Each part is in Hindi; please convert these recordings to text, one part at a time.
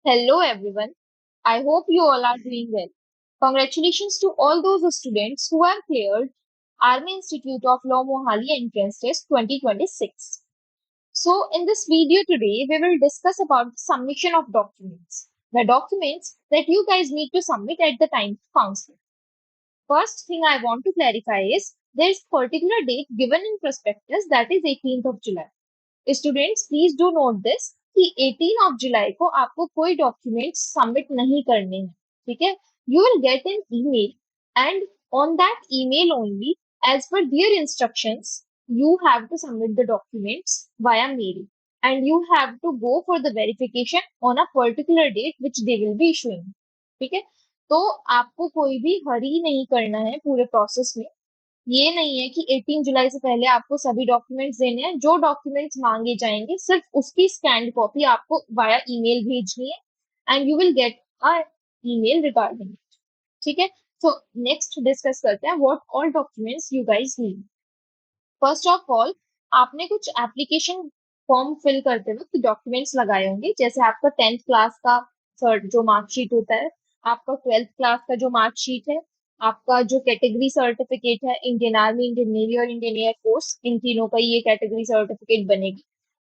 Hello everyone. I hope you all are doing well. Congratulations to all those students who have cleared Army Institute of Law Mohali Entrance Test 2026. So in this video today, we will discuss about the submission of documents. The documents that you guys need to submit at the time of counseling. First thing I want to clarify is there is a particular date given in prospectus, that is 18th of July. Students please do not this कि 18 ऑफ जुलाई को आपको कोई डॉक्यूमेंट्स सबमिट नहीं करने हैं. ठीक है. You will get an email and on that email only as per their instructions you have to submit the documents via mail and you have to go for the verification on a particular date which they will be issuing. ठीक है. तो आपको कोई भी हरी नहीं करना है पूरे प्रोसेस में. ये नहीं है कि 18 जुलाई से पहले आपको सभी डॉक्यूमेंट्स देने हैं. जो डॉक्यूमेंट्स मांगे जाएंगे सिर्फ उसकी स्कैन्ड कॉपी आपको वाया ईमेल भेजनी है and you will get a email regarding. ठीक है. सो नेक्स्ट डिस्कस करते हैं what all documents you guys need. First of all आपने कुछ एप्लीकेशन फॉर्म फिल करते वक्त डॉक्यूमेंट्स लगाए होंगे, जैसे आपका 10th क्लास का जो मार्कशीट होता है, आपका 12th क्लास का जो मार्कशीट है, आपका जो कैटेगरी सर्टिफिकेट है, इंडियन आर्मी, इंडियन नेवी और इंडियन एयरफोर्स, इन तीनों का ये कैटेगरी सर्टिफिकेट बनेगी.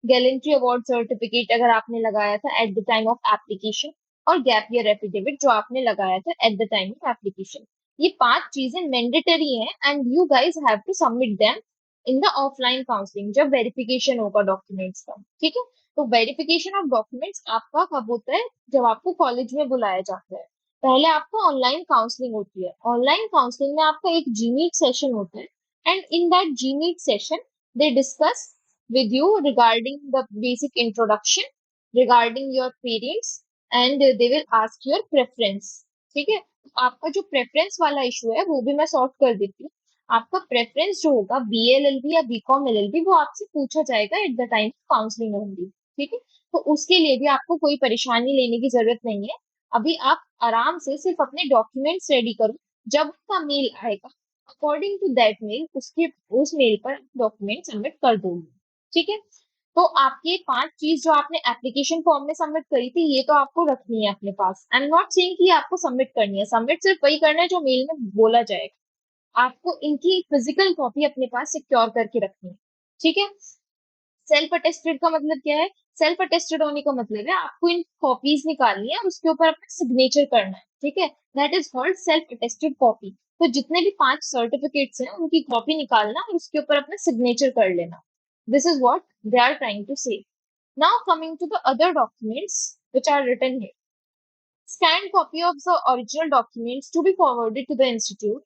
गैलेंट्री अवार्ड सर्टिफिकेट अगर आपने लगाया था at the time of application, और गैप ईयर एफिडेविट जो आपने लगाया था at the time of application. ये 5 चीजें मैंडेटरी हैं and you guys have to submit them in the offline counselling जब वेरिफिकेशन होगा डॉक्यूमेंट्स का. ठीक है. तो वेरिफिकेशन ऑफ डॉक्यूमेंट्स आपका कब होता है? जब आपको कॉलेज में बुलाया जाता है. पहले आपका ऑनलाइन काउंसलिंग होती है. ऑनलाइन काउंसलिंग में आपका एक जीमीट सेशन होता है and in that Gmeet session they discuss with you regarding the basic introduction, regarding your parents, and they will ask your preference. ठीक है. आपका जो प्रेफरेंस वाला इशू है वो भी मैं सॉर्ट कर देती हूँ. आपका प्रेफरेंस जो होगा BLLB या BCom LLB वो आपसे पूछा जाएगा एट द टाइम काउंसलिंग होंगी. ठीक है. तो उसके लिए भी आपको कोई परेशानी लेने की जरूरत नहीं है. अभी आप आराम से सिर्फ अपने डॉक्यूमेंट्स रेडी करो. जब उसका मेल आएगा अकॉर्डिंग टू दैट मेल उसके उस मेल पर डॉक्यूमेंट सबमिट कर दोगे. ठीक है. तो आपके 5 चीज जो आपने एप्लीकेशन फॉर्म में सबमिट करी थी ये तो आपको रखनी है अपने पास. आई एम नॉट सेइंग कि आपको सबमिट करनी है. सबमिट सिर्फ वही करना है जो मेल में बोला जाएगा. आपको इनकी फिजिकल कॉपी अपने पास सिक्योर करके रखनी है. ठीक है. सेल्फ अटेस्टेड का मतलब क्या है? सेल्फ अटेस्टेड होने का मतलब है आपको इन कॉपीज निकालनी है और उसके ऊपर अपना सिग्नेचर करना है. ठीक है. That is called self attested copy. तो जितने भी 5 सर्टिफिकेट्स हैं उनकी कॉपी निकालना और उसके ऊपर अपना सिग्नेचर कर लेना. This is what they are trying to say. Now coming to the other documents which are written here. Scanned copy of the original documents to be forwarded to the institute.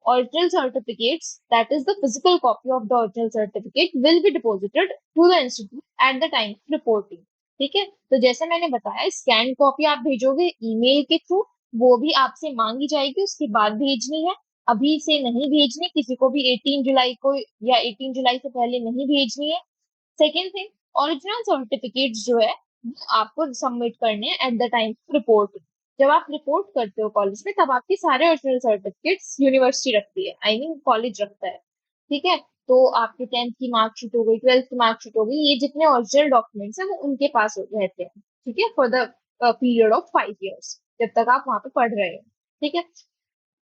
Original certificates, that is the physical copy of the original certificate, will be deposited to the institute at the time of reporting. ठीक है. तो जैसे मैंने बताया स्कैन कॉपी आप भेजोगे ईमेल के थ्रू, वो भी आपसे मांगी जाएगी, उसके बाद भेजनी है. अभी से नहीं भेजनी, किसी को भी 18 जुलाई को या 18 जुलाई से पहले नहीं भेजनी है. सेकेंड थिंग, ओरिजिनल सर्टिफिकेट्स जो है वो आपको सबमिट करने हैं eight the time of reporting. जब आप रिपोर्ट करते हो कॉलेज में तब आपके सारे ओरिजिनल सर्टिफिकेट्स यूनिवर्सिटी रखती है, आई मीन कॉलेज रखता है. ठीक है. तो आपके 10th की मार्कशीट हो गई, 12th की मार्कशीट हो गई, ये जितने ओरिजिनल डॉक्यूमेंट्स हैं वो उनके पास रहते हैं. ठीक है. For the period of 5 years जब तक आप वहां पे पढ़ रहे हो. ठीक है.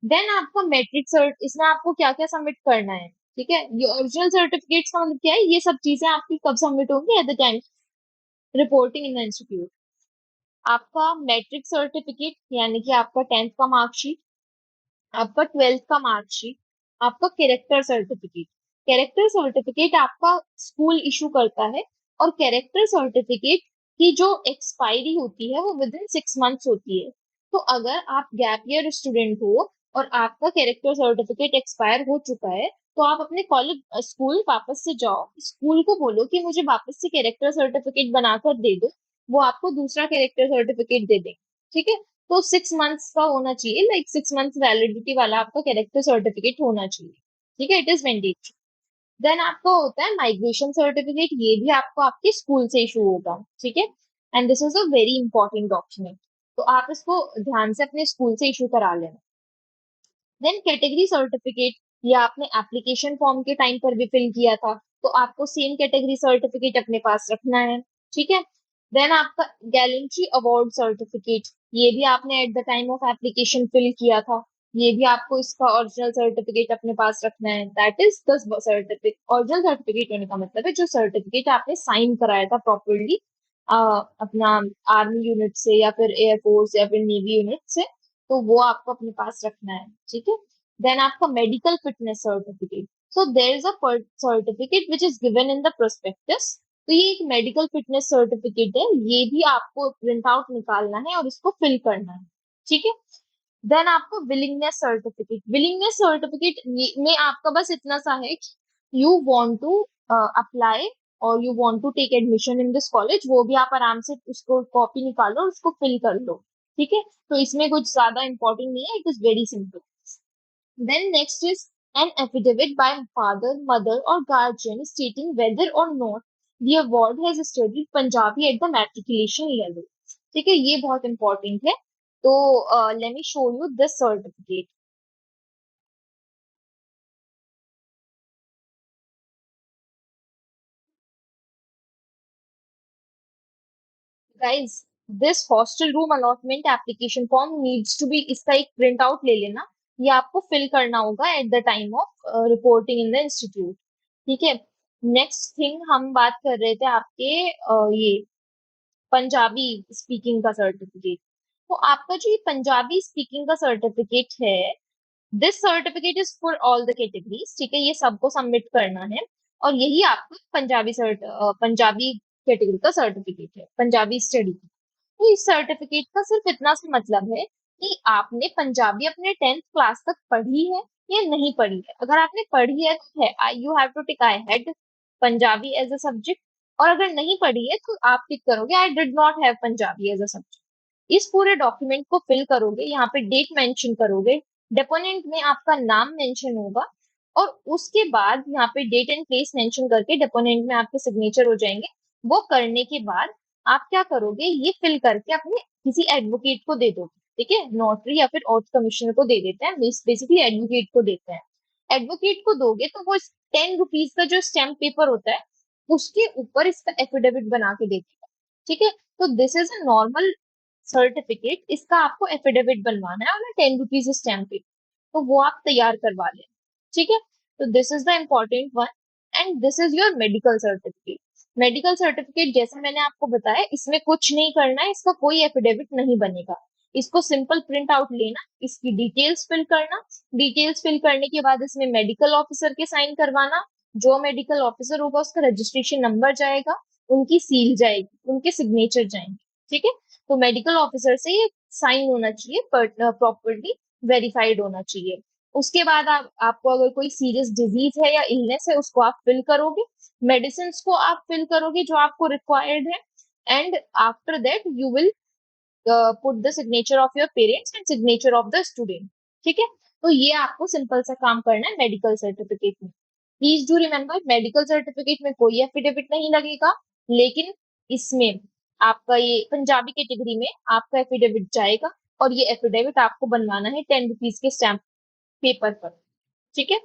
देन आपका मैट्रिक सर्ट, इसमें आपको क्या क्या सबमिट करना है. ठीक है. ये ओरिजिनल सर्टिफिकेट्स का मतलब क्या है? ये सब चीजें आपकी कब सबमिट होंगी? Eight the time reporting in the institute. आपका मैट्रिक सर्टिफिकेट यानी कि आपका 10th का मार्कशीट, आपका 12th का मार्कशीट, आपका कैरेक्टर सर्टिफिकेट. कैरेक्टर सर्टिफिकेट आपका स्कूल इशू करता है और कैरेक्टर सर्टिफिकेट की जो एक्सपायरी होती है वो विद इन 6 months होती है. तो अगर आप गैप ईयर स्टूडेंट हो और आपका कैरेक्टर सर्टिफिकेट एक्सपायर हो चुका है तो आप अपने कॉलेज स्कूल वापस से जाओ, स्कूल को बोलो कि मुझे वापस से कैरेक्टर सर्टिफिकेट बनाकर दे दो. वो आपको दूसरा कैरेक्टर सर्टिफिकेट दे देंगे. ठीक है. तो 6 months का होना चाहिए, लाइक 6 months वैलिडिटी वाला आपका कैरेक्टर सर्टिफिकेट होना चाहिए. ठीक है. It is mandatory. देन आपका होता है माइग्रेशन सर्टिफिकेट. ये भी आपको आपके स्कूल से इशू होगा. ठीक है. And this is a very important document. तो आप इसको ध्यान से अपने स्कूल से इशू करा लेना. देन कैटेगरी सर्टिफिकेट, ये आपने एप्लीकेशन फॉर्म के टाइम पर भी फिल किया था तो आपको सेम कैटेगरी सर्टिफिकेट अपने पास रखना है. ठीक है. देन आपका गैलेंट्री अवार्ड सर्टिफिकेट, ये भी आपने at the time of application fill किया था, ये भी आपको इसका ओरिजिनल सर्टिफिकेट अपने पास रखना है। That is the certificate. Original certificate होने का मतलब है जो सर्टिफिकेट आपने साइन कराया था प्रॉपरली अपना आर्मी यूनिट से या फिर एयरफोर्स या फिर नेवी यूनिट से, तो वो आपको अपने पास रखना है, ठीक है। देन आपका medical fitness certificate, so there is a certificate which is given in the prospectus, तो ये एक मेडिकल फिटनेस सर्टिफिकेट है, ये भी आपको प्रिंट आउट निकालना है और इसको फिल करना है, ठीक है। देन आपको विलिंगनेस सर्टिफिकेट, विलिंगनेस सर्टिफिकेट में आपका बस इतना सा है कि यू वांट टू अप्लाई और you want to take admission in this college, वो भी आप आराम से उसको कॉपी निकालो और उसको फिल कर लो, ठीक है। तो इसमें कुछ ज्यादा इंपॉर्टेंट नहीं है, it is very simple. Then next is an affidavit by father, mother or guardian stating whether or not the award has studied Punjabi at the matriculation level. ठीक है, ये बहुत इंपॉर्टेंट है। तो let me show you this certificate. Guys, this hostel room allotment application form needs to be, इसका एक प्रिंट आउट ले लेना, ये आपको फिल करना होगा eight the time of reporting in the institute, ठीक है। नेक्स्ट थिंग हम बात कर रहे थे आपके ये पंजाबी स्पीकिंग का सर्टिफिकेट। तो आपका जो ये पंजाबी स्पीकिंग का सर्टिफिकेट है, this certificate is for all the categories, ठीक है, ये सबको सबमिट करना है। और यही आपको पंजाबी कैटेगरी का सर्टिफिकेट है, पंजाबी स्टडी। तो इस सर्टिफिकेट का सिर्फ इतना सा मतलब है कि आपने पंजाबी अपने 10th क्लास तक पढ़ी है या नहीं पढ़ी है। अगर आपने पढ़ी है तो है you have to tick I had Punjabi as a subject, और अगर नहीं पढ़ी है तो आप टिक करोगे I did not have Punjabi as a subject. इस पूरे डॉक्यूमेंट को फिल करोगे, यहाँ पे डेट मेंशन करोगे, डेपोनेंट में आपका नाम मेंशन होगा, और उसके बाद यहाँ पे डेट एंड प्लेस मेंशन करके डेपोनेंट में आपके सिग्नेचर हो जाएंगे। वो करने के बाद आप क्या करोगे, ये फिल करके अपने किसी एडवोकेट को दे दोगे, ठीक है, नोटरी या फिर ऑथ कमिश्नर को दे देते हैं, बेसिकली एडवोकेट को देते हैं। एडवोकेट को दोगे तो वो 10 रुपीज का जो स्टैम्प पेपर होता है उसके ऊपर इसका एफिडेविट बना के देते हैं, ठीक है। तो this is a normal certificate, इसका आपको एफिडेविट बनवाना है और 10 रुपीज स्टैम्प पेपर, तो वो आप तैयार करवा लें, ठीक है। तो this is the important one. And this is your medical certificate. Medical certificate जैसे मैंने आपको बताया, इसमें कुछ नहीं करना है, इसका कोई एफिडेविट नहीं बनेगा। इसको सिंपल प्रिंट आउट लेना, इसकी डिटेल्स फिल करना, डिटेल्स फिल करने के बाद इसमें मेडिकल ऑफिसर के साइन करवाना, जो मेडिकल ऑफिसर होगा उसका रजिस्ट्रेशन नंबर जाएगा, उनकी सील जाएगी, उनके सिग्नेचर जाएंगे, ठीक है। तो मेडिकल ऑफिसर से ये साइन होना चाहिए, प्रॉपरली वेरीफाइड होना चाहिए। उसके बाद आपको अगर कोई सीरियस डिजीज है या इलनेस है उसको आप फिल करोगे, मेडिसिन को आप फिल करोगे जो आपको रिक्वायर्ड है, and after that you will put the signature of your parents and signature of the student, ठीक है। तो ये आपको सिंपल सा काम करना है मेडिकल सर्टिफिकेट में। Please do remember, medical certificate में कोई एफिडेविट नहीं लगेगा, लेकिन इसमें आपका ये पंजाबी कैटेगरी में आपका एफिडेविट जाएगा, और ये एफिडेविट आपको बनवाना है 10 रुपीज के स्टैम्प पेपर पर, ठीक है।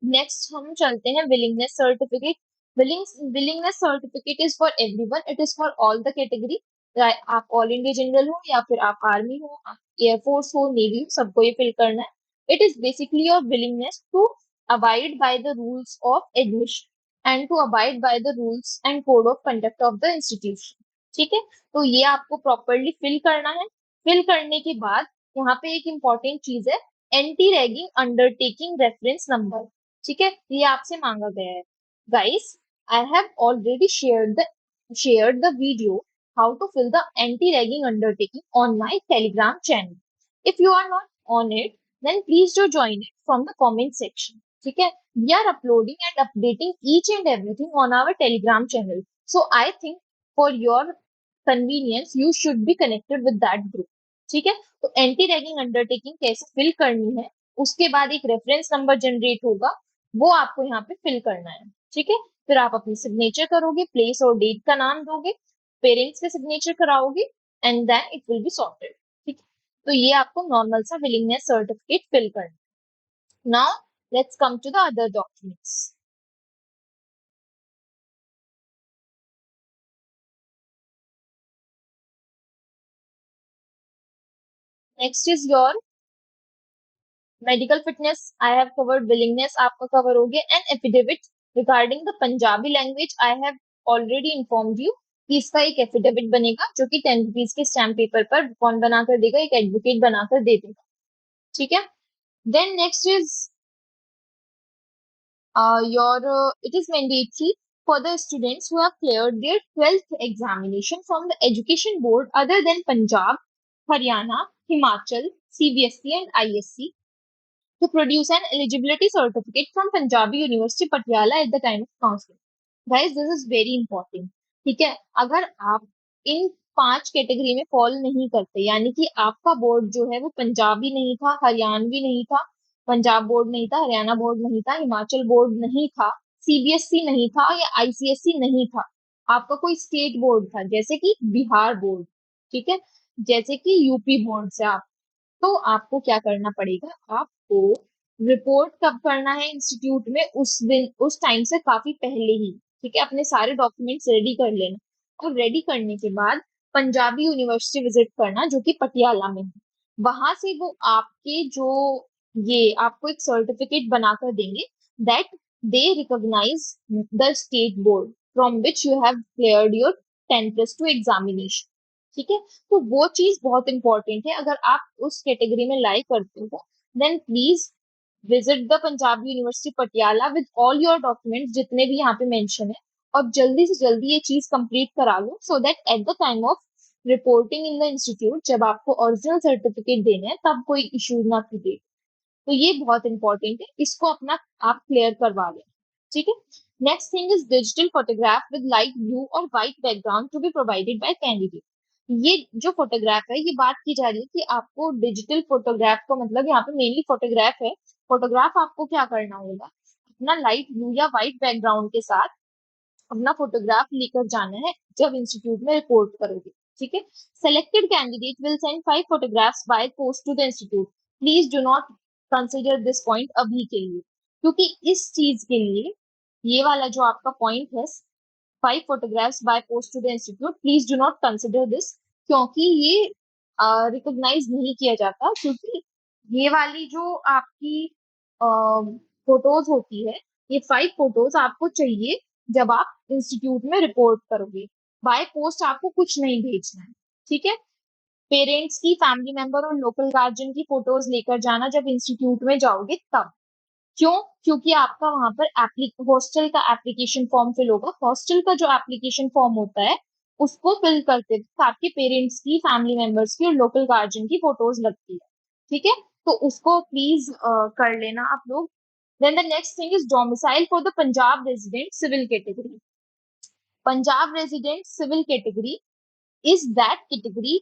नेक्स्ट हम चलते हैं willingness certificate. Willingness certificate is for everyone, it is for all the category. आप ऑल इंडिया जनरल हो या फिर आप आर्मी हो, एयरफोर्स हो, नेवी हो, सबको ये फिल करना है। It is basically your willingness to abide by the rules of admission and to abide by the rules and code of conduct of the institution, ठीक है। तो ये आपको प्रॉपरली फिल करना है। फिल करने के बाद यहाँ पे एक इंपॉर्टेंट चीज है, anti ragging undertaking reference number, ठीक है, ये आपसे मांगा गया है। Guys, I have already shared the video how to fill the anti-ragging undertaking on my Telegram channel. If you are not on it, then please do join it from the comment section. ठीक है, we are uploading and updating each and everything on our Telegram channel. So I think for your convenience, you should be connected with that group. ठीक है, तो एंटी रैगिंग अंडरटेकिंग कैसे फिल करनी है, उसके बाद एक रेफरेंस नंबर जनरेट होगा, वो आपको यहाँ पे फिल करना है, ठीक है। फिर आप अपनी सिग्नेचर करोगे, प्लेस और डेट का नाम दोगे, पेरेंट्स के सिग्नेचर कराओगे, and then it will be sorted, ठीक है। तो ये आपको नॉर्मल सा विलिंगनेस सर्टिफिकेट फिल करना है। Now let's come to the other documents. Next is your medical fitness, I have covered willingness, आपका कवर हो गया। And affidavit regarding the Punjabi language, I have already informed you कि इसका एक एफिडेविट बनेगा जो कि 10 रुपीज के स्टैम्प पेपर पर कौन बनाकर देगा, एक एडवोकेट बनाकर दे देगा, ठीक है। Then next is it is mandatory for the students who have cleared their 12th examination from the education board other than Punjab, Haryana, Himachal, CBSE and ISC to produce an eligibility certificate from Punjabi University Patiala at the time of counseling. Guys, this is very important. ठीक है, अगर आप इन 5 कैटेगरी में फॉल नहीं करते, यानी कि आपका बोर्ड जो है वो पंजाबी नहीं था, हरियाणवी नहीं था, पंजाब बोर्ड नहीं था, हरियाणा बोर्ड नहीं था, हिमाचल बोर्ड नहीं था, सीबीएसई नहीं था या आईसीएसई नहीं था, आपका कोई स्टेट बोर्ड था जैसे कि बिहार बोर्ड, ठीक है, जैसे कि यूपी बोर्ड से आप, तो आपको क्या करना पड़ेगा, आपको रिपोर्ट कब करना है इंस्टीट्यूट में, उस दिन उस टाइम से काफी पहले ही, ठीक है, अपने सारे डॉक्यूमेंट्स रेडी कर लेना। और रेडी करने के बाद पंजाबी यूनिवर्सिटी विजिट करना जो कि पटियाला में है। वहां से वो आपके जो ये आपको एक सर्टिफिकेट बनाकर देंगे that they recognise the state board from which you have cleared your 10+2 examination, ठीक है। तो वो चीज बहुत इंपॉर्टेंट है, अगर आप उस कैटेगरी में लाई करते हो then please visit the Punjabi University Patiala with all your documents जितने भी यहाँ पे मेंशन है, और जल्दी से जल्दी ये चीज कंप्लीट करा लो so that at the time of reporting in the institute जब आपको ओरिजिनल सर्टिफिकेट देने हैं तब कोई इश्यू ना क्रिएट। तो ये बहुत इंपॉर्टेंट है, इसको अपना आप क्लियर करवा लें, ठीक है। Next thing is digital photograph with light blue और white background to be provided by candidate. ये जो फोटोग्राफ है, ये बात की जा रही है कि आपको डिजिटल फोटोग्राफ का मतलब यहाँ पे मेनली फोटोग्राफ है। फोटोग्राफ आपको क्या करना होगा, अपना लाइट ब्लू या व्हाइट बैकग्राउंड के साथ अपना फोटोग्राफ लेकर जाना है जब इंस्टीट्यूट में रिपोर्ट करोगे, ठीक है। Selected candidate will send 5 photographs by post to the institute, please do not consider this point अभी के लिए, क्योंकि इस चीज के लिए ये वाला जो आपका पॉइंट है 5 photographs by post to the institute, please do not consider this, क्योंकि ये रिकॉग्नाइज नहीं किया जाता, क्योंकि ये वाली जो आपकी फोटोज होती है, ये 5 फोटोज आपको चाहिए जब आप इंस्टीट्यूट में रिपोर्ट करोगे। बाय पोस्ट आपको कुछ नहीं भेजना है, ठीक है। पेरेंट्स की, फैमिली मेंबर और लोकल गार्जियन की फोटोज लेकर जाना जब इंस्टीट्यूट में जाओगे तब। क्यों? क्योंकि आपका वहां पर हॉस्टल का एप्लीकेशन फॉर्म फिल होगा। हॉस्टल का जो एप्लीकेशन फॉर्म होता है उसको फिल करते वक्त आपके पेरेंट्स की, फैमिली मेंबर्स की और लोकल गार्जियन की फोटोज लगती है, ठीक है। तो उसको प्लीज कर लेना आप लोग। Then the next thing is domicile for the Punjab resident civil category. Punjab resident civil category is that category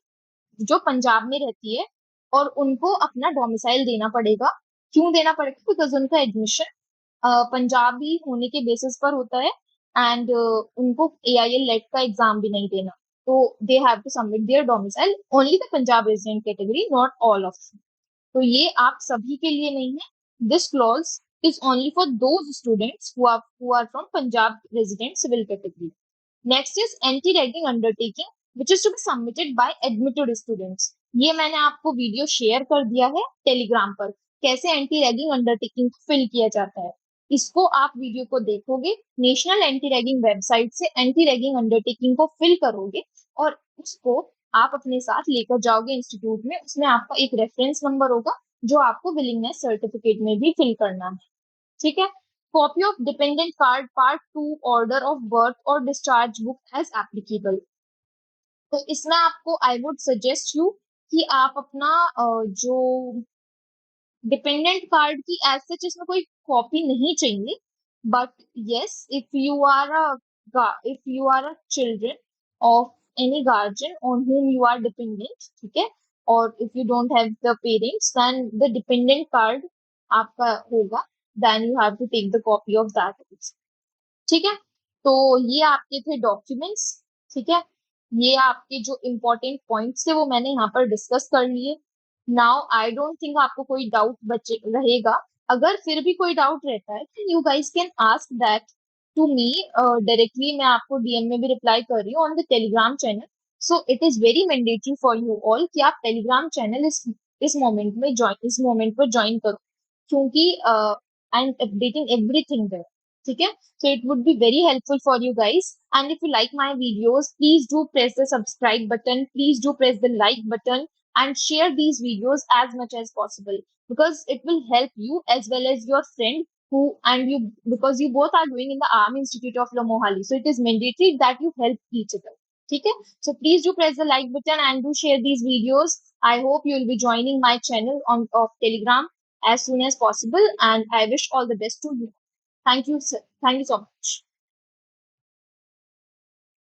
जो पंजाब में रहती है और उनको अपना डोमिसाइल देना पड़ेगा। क्यों देना पड़ेगा? बिकॉज उनका एडमिशन पंजाबी होने के बेसिस पर होता है एंड उनको एआईएल लेट का एग्जाम भी नहीं देना, तो they have to submit their domicile only the Punjab resident category, not all of them. तो ये आप सभी के लिए नहीं है, this clause is only for those students who are from Punjab resident civil category. Next is anti ragging undertaking which is to be submitted by admitted students. ये मैंने आपको वीडियो शेयर कर दिया है टेलीग्राम पर, कैसे एंटी रैगिंग अंडरटेकिंग फिल किया जाता है। इसको आप वीडियो को देखोगे, नेशनल एंटी रैगिंग वेबसाइट से एंटी रैगिंग अंडरटेकिंग को फिल करोगे और उसको आप अपने साथ लेकर जाओगे इंस्टीट्यूट में। उसमें आपका एक रेफरेंस नंबर होगा जो आपको विलिंगनेस सर्टिफिकेट में भी फिल करना है, ठीक है। Copy of dependent card part 2 order of birth और डिस्चार्ज बुक एज एप्लीकेबल। तो इसमें आपको आई वुड सजेस्ट यू कि आप अपना जो डिपेंडेंट कार्ड की एज सच इसमें कोई कॉपी नहीं चाहिए, but yes if you are a children of any guardian on whom you are dependent, ठीक है, और if you don't have the parents then the dependent card आपका होगा, then you have to take the copy of that, ठीक है। तो ये आपके थे डॉक्यूमेंट्स, ठीक है। ये आपके जो इम्पोर्टेंट पॉइंट्स थे वो मैंने यहाँ पर डिस्कस कर लिए। नाउ आई डोंट थिंक आपको कोई डाउट बचे रहेगा। अगर फिर भी कोई डाउट रहता है तो you guys can ask that to me directly. मैं आपको डीएम में भी रिप्लाई कर रही हूँ on the Telegram channel. So it is very mandatory for you all कि आप टेलीग्राम चैनल इस इस मोमेंट पर ज्वाइन करो, क्योंकि I am updating everything there. ठीक है, so it would be very helpful for you guys. And if you like my videos, please do press the subscribe button, please do press the like button, and share these videos as much as possible, because it will help you as well as your friend who, and you, because you both are doing in the Army Institute of Lamohali, so it is mandatory that you help each other. Okay, so please do press the like button and do share these videos. I hope you will be joining my channel on of Telegram as soon as possible, and I wish all the best to you. Thank you, sir. Thank you so much.